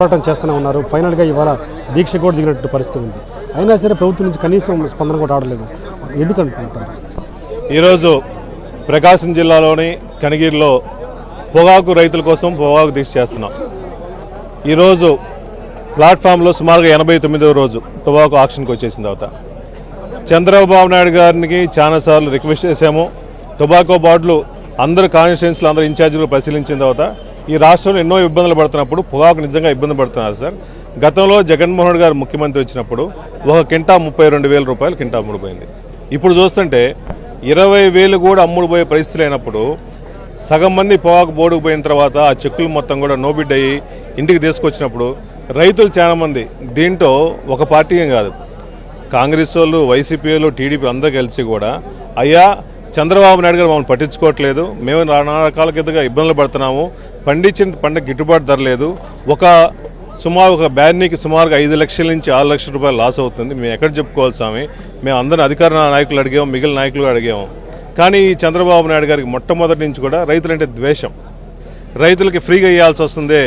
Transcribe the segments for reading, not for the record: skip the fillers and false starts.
పోరాటం చేస్తూనే ఉన్నారు. ఫైనల్గా ఇవాళ దీక్ష కూడా దిగినట్టు పరిస్థితి ఉంది. అయినా సరే ప్రభుత్వం నుంచి కనీసం స్పందన కూడా ఆడలేదు. ఎందుకు అనుకుంటారు? ఈరోజు ప్రకాశం జిల్లాలోని కనిగిరిలో పొగాకు రైతుల కోసం పొగాకు దీక్ష చేస్తున్నాం. ఈరోజు ప్లాట్ఫామ్లో సుమారుగా 89వ రోజు పొగాకు ఆక్షన్కి వచ్చేసిన తర్వాత చంద్రబాబు నాయుడు గారికి చాలాసార్లు రిక్వెస్ట్ చేశాము. టొబాకో బోర్డులు అందరు కాన్స్టిట్యుయెన్సీలు అందరూ ఇన్ఛార్జీలు పరిశీలించిన తర్వాత ఈ రాష్ట్రంలో ఎన్నో ఇబ్బందులు పడుతున్నప్పుడు పొగాకు నిజంగా ఇబ్బంది పడుతున్నారు సార్. గతంలో జగన్మోహన్ రెడ్డి గారు ముఖ్యమంత్రి వచ్చినప్పుడు ఒక కింటా 32,000 రూపాయలు కింటా అమ్ముడుపోయింది. ఇప్పుడు చూస్తుంటే 20,000 కూడా అమ్ముడుపోయే పరిస్థితులు అయినప్పుడు సగం మంది పొగాకు బోర్డుకు పోయిన తర్వాత ఆ చెక్కులు మొత్తం కూడా నోబిడ్ అయ్యి ఇంటికి తీసుకొచ్చినప్పుడు రైతులు చాలామంది దీంట్లో ఒక పార్టీ కాదు, కాంగ్రెస్ వాళ్ళు, వైసీపీ వాళ్ళు, టీడీపీ అందరూ కలిసి కూడా అయ్యా చంద్రబాబు నాయుడు గారు మమ్మల్ని పట్టించుకోవట్లేదు, మేము నానా రకాల కిందగా ఇబ్బందులు పడుతున్నాము, పండించిన పంట గిట్టుబాటు ధర లేదు, ఒక బ్యాన్నీకి సుమారుగా 5 లక్షల నుంచి 6 లక్షల రూపాయలు లాస్ అవుతుంది, మేము ఎక్కడ చెప్పుకోవాలి స్వామి, మేము అందరిని అధికార నాయకులు అడిగాము, మిగిలిన నాయకులు అడిగాము. కానీ ఈ చంద్రబాబు నాయుడు గారికి మొట్టమొదటి నుంచి కూడా రైతులంటే ద్వేషం. రైతులకి ఫ్రీగా ఇవ్వాల్సి వస్తుంది.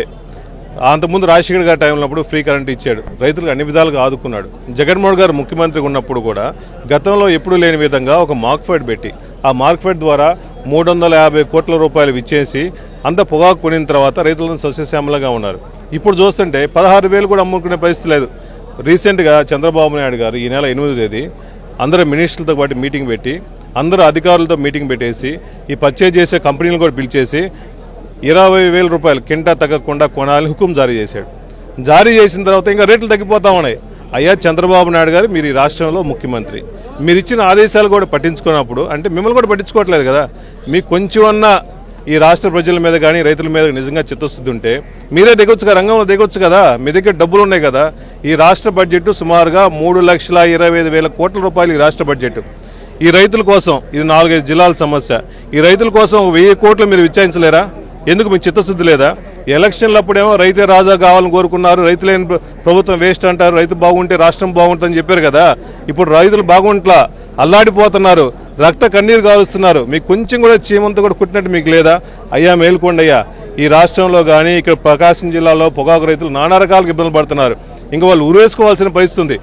అంతకుముందు రాజశేఖర్ గారి టైంలో ఫ్రీ కరెంట్ ఇచ్చాడు, రైతులకు అన్ని విధాలుగా ఆదుకున్నాడు. జగన్మోహన్ గారు ముఖ్యమంత్రిగా ఉన్నప్పుడు కూడా గతంలో ఎప్పుడూ లేని విధంగా ఒక మార్క్ఫెడ్ పెట్టి ఆ మార్క్ఫెడ్ ద్వారా 350 కోట్ల రూపాయలు ఇచ్చేసి అంత పొగాకు కొనిన తర్వాత రైతులను సస్యశ్యామలంగా ఉన్నారు. ఇప్పుడు చూస్తుంటే 16,000 కూడా అమ్ముకునే పరిస్థితి లేదు. రీసెంట్గా చంద్రబాబు నాయుడు గారు ఈ నెల 8వ తేదీ అందరూ మినిస్టర్లతో పాటు మీటింగ్ పెట్టి అందరూ అధికారులతో మీటింగ్ పెట్టేసి ఈ పర్చేజ్ చేసే కంపెనీలు కూడా పిలిచేసి 20,000 రూపాయలు కింటా తగ్గకుండా కొనాలని హుకుం జారీ చేశాడు. జారీ చేసిన తర్వాత ఇంకా రేట్లు తగ్గిపోతా ఉన్నాయి. అయ్యా చంద్రబాబు నాయుడు గారు, మీరు ఈ రాష్ట్రంలో ముఖ్యమంత్రి, మీరు ఇచ్చిన ఆదేశాలు కూడా పట్టించుకున్నప్పుడు అంటే మిమ్మల్ని కూడా పట్టించుకోవట్లేదు కదా, మీకు కొంచెం అన్నా ఈ రాష్ట్ర ప్రజల మీద కానీ రైతుల మీద నిజంగా చిత్తశుద్ధి ఉంటే మీరే దిగొచ్చు కదా, రంగంలో దిగొచ్చు కదా, మీ దగ్గర డబ్బులు ఉన్నాయి కదా. ఈ రాష్ట్ర బడ్జెట్ సుమారుగా 3,25,000 కోట్ల రూపాయలు ఈ రాష్ట్ర బడ్జెట్. ఈ రైతుల కోసం ఇది 4-5 జిల్లాల సమస్య. ఈ రైతుల కోసం 1,000 కోట్లు మీరు విచారించలేరా? ఎందుకు మీకు చిత్తశుద్ధి లేదా? ఎలక్షన్లప్పుడేమో రైతే రాజా కావాలని కోరుకున్నారు, రైతులేని ప్రభుత్వం వేస్ట్ అంటారు, రైతు బాగుంటే రాష్ట్రం బాగుంటుందని చెప్పారు కదా. ఇప్పుడు రైతులు బాగుంట్లా అల్లాడిపోతున్నారు, రక్త కన్నీరు కాలుస్తున్నారు. మీకు కొంచెం కూడా చీమంతా కూడా కుట్టినట్టు మీకు లేదా? అయ్యా మేల్కోండి అయ్యా. ఈ రాష్ట్రంలో కానీ ఇక్కడ ప్రకాశం జిల్లాలో పొగాకు రైతులు నానా రకాలకు ఇబ్బందులు పడుతున్నారు. ఇంకా వాళ్ళు ఉరేసుకోవాల్సిన పరిస్థితి ఉంది,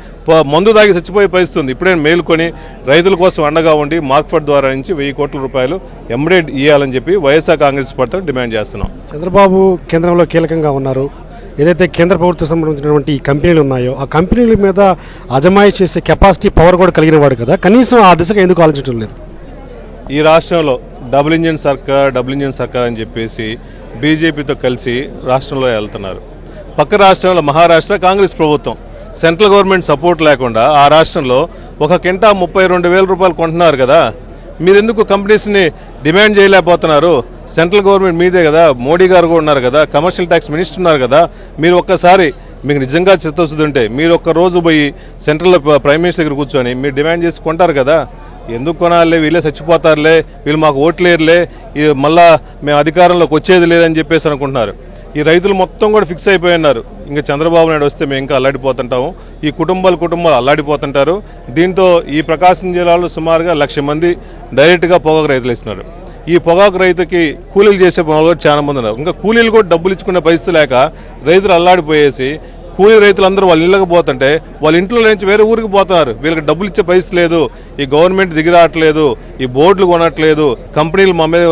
మందు తాగి చచ్చిపోయే పరిస్థితి ఉంది. ఇప్పుడే మేలుకొని రైతుల కోసం అండగా ఉండి మార్క్ఫెడ్ ద్వారా నుంచి 1,000 కోట్ల రూపాయలు ఎంబడెడ్ ఇవ్వాలని చెప్పి వైఎస్ఆర్ కాంగ్రెస్ పార్టీ డిమాండ్ చేస్తున్నాం. చంద్రబాబు కేంద్రంలో కీలకంగా ఉన్నారు. ఏదైతే కేంద్ర ప్రభుత్వం సంబంధించినటువంటి ఈ కంపెనీలు ఉన్నాయో ఆ కంపెనీల మీద అజమాయి చేసే కెపాసిటీ, పవర్ కూడా కలిగిన వాడు కదా, కనీసం ఆ దిశగా ఎందుకు ఆలోచించడం లేదు? ఈ రాష్ట్రంలో డబుల్ ఇంజిన్ సర్కార్ అని చెప్పేసి బీజేపీతో కలిసి రాష్ట్రంలో వెళ్తున్నారు. పక్క రాష్ట్రంలో మహారాష్ట్ర కాంగ్రెస్ ప్రభుత్వం, సెంట్రల్ గవర్నమెంట్ సపోర్ట్ లేకుండా ఆ రాష్ట్రంలో ఒక కింటా 32,000 రూపాయలు కొంటున్నారు కదా. మీరెందుకు కంపెనీస్ని డిమాండ్ చేయలేకపోతున్నారు? సెంట్రల్ గవర్నమెంట్ మీదే కదా, మోడీ గారు కూడా ఉన్నారు కదా, కమర్షియల్ ట్యాక్స్ మినిస్టర్ ఉన్నారు కదా. మీరు ఒక్కసారి మీకు నిజంగా చిత్తశుద్ధి ఉంటే మీరు ఒక్క రోజు పోయి సెంట్రల్ ప్రైమ్ మినిస్టర్ దగ్గర కూర్చొని మీరు డిమాండ్ చేసి కొంటారు కదా. ఎందుకు కొనాలే, వీళ్ళే చచ్చిపోతారులే, వీళ్ళు మాకు ఓట్లేరులే, మళ్ళా మేము అధికారంలోకి వచ్చేది లేదని చెప్పేసి అనుకుంటున్నారు. ఈ రైతులు మొత్తం కూడా ఫిక్స్ అయిపోయి ఉన్నారు, ఇంకా చంద్రబాబు నాయుడు వస్తే మేము ఇంకా అల్లాడిపోతుంటాము. ఈ కుటుంబాలు అల్లాడిపోతుంటారు. దీంతో ఈ ప్రకాశం జిల్లాలో సుమారుగా 1,00,000 మంది డైరెక్ట్గా పొగాకు రైతులు ఇస్తున్నారు. ఈ పొగాకు రైతుకి కూలీలు చేసే పనులు చాలా మంది ఉన్నారు. ఇంకా కూలీలు కూడా డబ్బులు ఇచ్చుకునే పరిస్థితి లేక రైతులు అల్లాడిపోయేసి కూలీ రైతులందరూ వాళ్ళ ఇళ్ళకి పోతుంటే వాళ్ళ ఇంట్లో నుంచి వేరే ఊరికి పోతున్నారు. వీళ్ళకి డబ్బులు ఇచ్చే పరిస్థితి లేదు, ఈ గవర్నమెంట్ దిగి రావట్లేదు, ఈ బోర్డులు కొనట్లేదు, కంపెనీలు మా మీద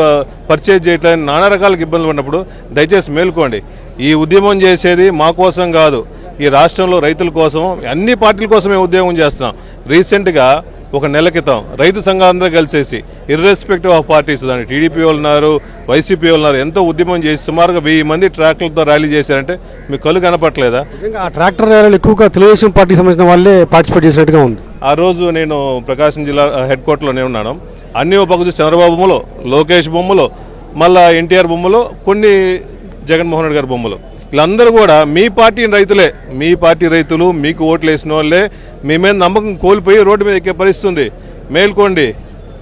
పర్చేజ్ చేయట్లేదు, నానా రకాలకు ఇబ్బందులు ఉన్నప్పుడు దయచేసి మేల్కోండి. ఈ ఉద్యమం చేసేది మా కోసం కాదు, ఈ రాష్ట్రంలో రైతుల కోసం, అన్ని పార్టీల కోసమే ఉద్యమం చేస్తున్నాం. రీసెంట్గా ఒక నెల క్రితం రైతు సంఘాలందరూ కలిసేసి ఇర్రెస్పెక్టివ్ ఆఫ్ పార్టీస్, దాని టీడీపీ వాళ్ళు ఉన్నారు, వైసీపీ వాళ్ళు ఉన్నారు, ఎంతో ఉద్యమం చేసి సుమారుగా 1000 మంది ట్రాక్టర్లతో ర్యాలీ చేశారంటే మీకు కళ్ళు కనపట్లేదా? ఆ ట్రాక్టర్ ర్యాలీలు ఎక్కువగా తెలుగుదేశం పార్టీకి సంబంధించిన వాళ్ళే పార్టిసిపేట్ చేసినట్టుగా ఉంది. ఆ రోజు నేను ప్రకాశం జిల్లా హెడ్ క్వార్టర్లోనే ఉన్నాను. అన్ని ఒక పక్క చంద్రబాబు బొమ్మలు, లోకేష్ బొమ్మలు, మళ్ళా ఎన్టీఆర్ బొమ్మలు, కొన్ని జగన్మోహన్ రెడ్డి గారి బొమ్మలు, వీళ్ళందరూ కూడా మీ పార్టీ రైతులే, మీ పార్టీ రైతులు, మీకు ఓట్లు వేసిన వాళ్ళే మీ మీద నమ్మకం కోల్పోయి రోడ్డు మీద ఎక్కే పరిస్థితుంది. మేల్కోండి,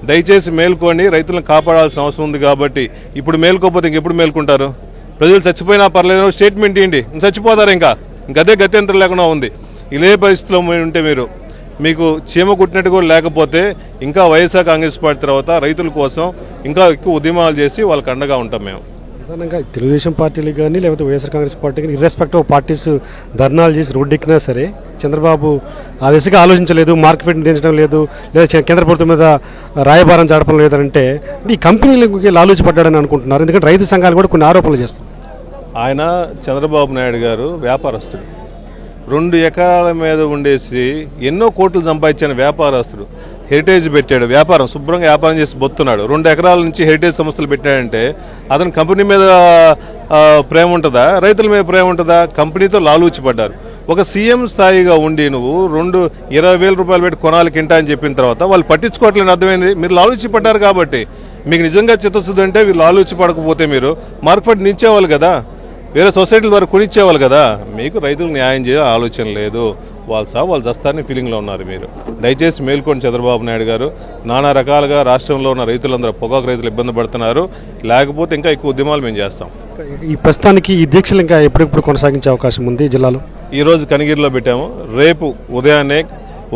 దయచేసి మేల్కోండి. రైతులను కాపాడాల్సిన అవసరం ఉంది కాబట్టి ఇప్పుడు మేల్కోకపోతే ఇంకెప్పుడు మేల్కుంటారు? ప్రజలు చచ్చిపోయినా పర్లేదు స్టేట్మెంట్ ఇవ్వండి, చచ్చిపోతారు. ఇంకా గదే గత్యంతరం లేకుండా ఉంది. ఇదే పరిస్థితిలో ఉంటే మీకు చీమ కుట్టినట్టు కూడా లేకపోతే ఇంకా వైఎస్ఆర్ కాంగ్రెస్ పార్టీ తర్వాత రైతుల కోసం ఇంకా ఎక్కువ ఉద్యమాలు చేసి వాళ్ళకి అండగా ఉంటాం మేము. ప్రధానంగా తెలుగుదేశం పార్టీలకు కానీ లేకపోతే వైఎస్ఆర్ కాంగ్రెస్ పార్టీ కానీ ఇర్రెస్పెక్టివ్ ఆఫ్ పార్టీస్ ధర్నాలు చేసి రోడ్డు ఎక్కినా సరే చంద్రబాబు ఆ దిశగా ఆలోచించలేదు, మార్కెట్ దించడం లేదు, లేదా కేంద్ర ప్రభుత్వం మీద రాయబారం జరపడం లేదంటే ఈ కంపెనీలకి లాలూచి పడ్డాడని అనుకుంటున్నారు. ఎందుకంటే రైతు సంఘాలు కూడా కొన్ని ఆరోపణలు చేస్తారు. ఆయన చంద్రబాబు నాయుడు గారు వ్యాపారస్తుడు, 2 ఎకరాల మీద ఉండేసి ఎన్నో కోట్లు సంపాదించిన వ్యాపారస్తుడు. హెరిటేజ్ పెట్టాడు, వ్యాపారం శుభ్రంగా వ్యాపారం చేసి బొత్తున్నాడు. 2 ఎకరాల నుంచి హెరిటేజ్ సంస్థలు పెట్టాడంటే అతని కంపెనీ మీద ప్రేమ ఉంటుందా, రైతుల మీద ప్రేమ ఉంటుందా? కంపెనీతో లాలూచి పడ్డారు. ఒక సీఎం స్థాయిగా ఉండి నువ్వు 20,000 రూపాయలు పెట్టి కొనాలి కింటా అని చెప్పిన తర్వాత వాళ్ళు పట్టించుకోవట్లేని అర్థమైంది. మీరు లాలూచి పడ్డారు కాబట్టి. మీకు నిజంగా చిత్తశుద్ధి అంటే మీరు లాలూచి పడకపోతే మీరు మార్కెట్ నించేవాళ్ళు కదా, వేరే సొసైటీల ద్వారా కొనిచ్చేవాళ్ళు కదా. మీకు రైతులకు న్యాయం చేయ ఆలోచన లేదు. వాళ్ళు చస్తారని ఫీలింగ్లో ఉన్నారు. మీరు దయచేసి మేల్కోండి చంద్రబాబు నాయుడు గారు. నానా రకాలుగా రాష్ట్రంలో ఉన్న రైతులందరూ, పొగాకు రైతులు ఇబ్బంది పడుతున్నారు. లేకపోతే ఇంకా ఎక్కువ ఉద్యమాలు మేము చేస్తాం. ఈ ప్రస్తుతానికి ఈ దీక్షలు ఇంకా ఎప్పుడెప్పుడు కొనసాగించే అవకాశం ఉంది జిల్లాలో? ఈరోజు కనిగిరిలో పెట్టాము. రేపు ఉదయాన్నే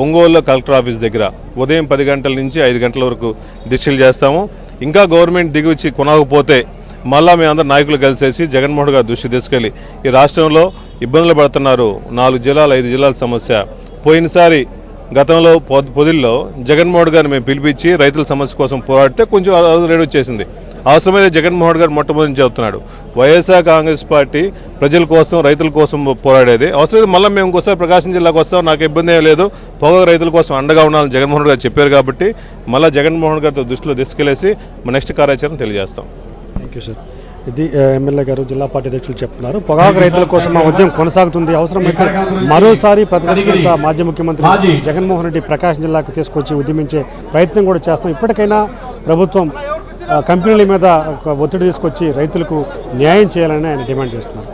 ఒంగోలులో కలెక్టర్ ఆఫీస్ దగ్గర ఉదయం 10 గంటల నుంచి 5 గంటల వరకు దీక్షలు చేస్తాము. ఇంకా గవర్నమెంట్ దిగి వచ్చి కొనకపోతే మళ్ళా మేమందరూ నాయకులు కలిసేసి జగన్మోహన్ గారి దృష్టి తీసుకెళ్ళి ఈ రాష్ట్రంలో ఇబ్బందులు పడుతున్నారు. 4 జిల్లాలు 5 జిల్లాల సమస్య. పోయినసారి గతంలో పొదిల్లో జగన్మోహన్ గారిని మేము పిలిపించి రైతుల సమస్య కోసం పోరాడితే కొంచెం రేటు వచ్చేసింది. అవసరమైతే జగన్మోహన్ గారు మొట్టమొదటి చెబుతున్నాడు, వైఎస్ఆర్ కాంగ్రెస్ పార్టీ ప్రజల కోసం రైతుల కోసం పోరాడేది. అవసరమైతే మళ్ళీ మేము ఇంకోసారి ప్రకాశం జిల్లాకు వస్తాం, నాకు ఇబ్బంది ఏం లేదు, పొగాకు రైతుల కోసం అండగా ఉండాలని జగన్మోహన్ గారు చెప్పారు. కాబట్టి మళ్ళీ జగన్మోహన్ గారితో దృష్టిలో తీసుకెళ్లేసి మా నెక్స్ట్ కార్యాచరణ తెలియజేస్తాం. Thank you sir. ఇది ఎమ్మెల్యే గారు, జిల్లా పార్టీ అధ్యక్షులు చెప్తున్నారు. పొగాకు రైతుల కోసం మా ఉద్యమం కొనసాగుతుంది. అవసరమైతే మరోసారి ప్రతిపక్ష మాజీ ముఖ్యమంత్రి జగన్మోహన్ రెడ్డి ప్రకాశం జిల్లాకు తీసుకొచ్చి ఉద్యమించే ప్రయత్నం కూడా చేస్తాం. ఇప్పటికైనా ప్రభుత్వం కంపెనీల మీద ఒక ఒత్తిడి తీసుకొచ్చి రైతులకు న్యాయం చేయాలని ఆయన డిమాండ్ చేస్తున్నారు.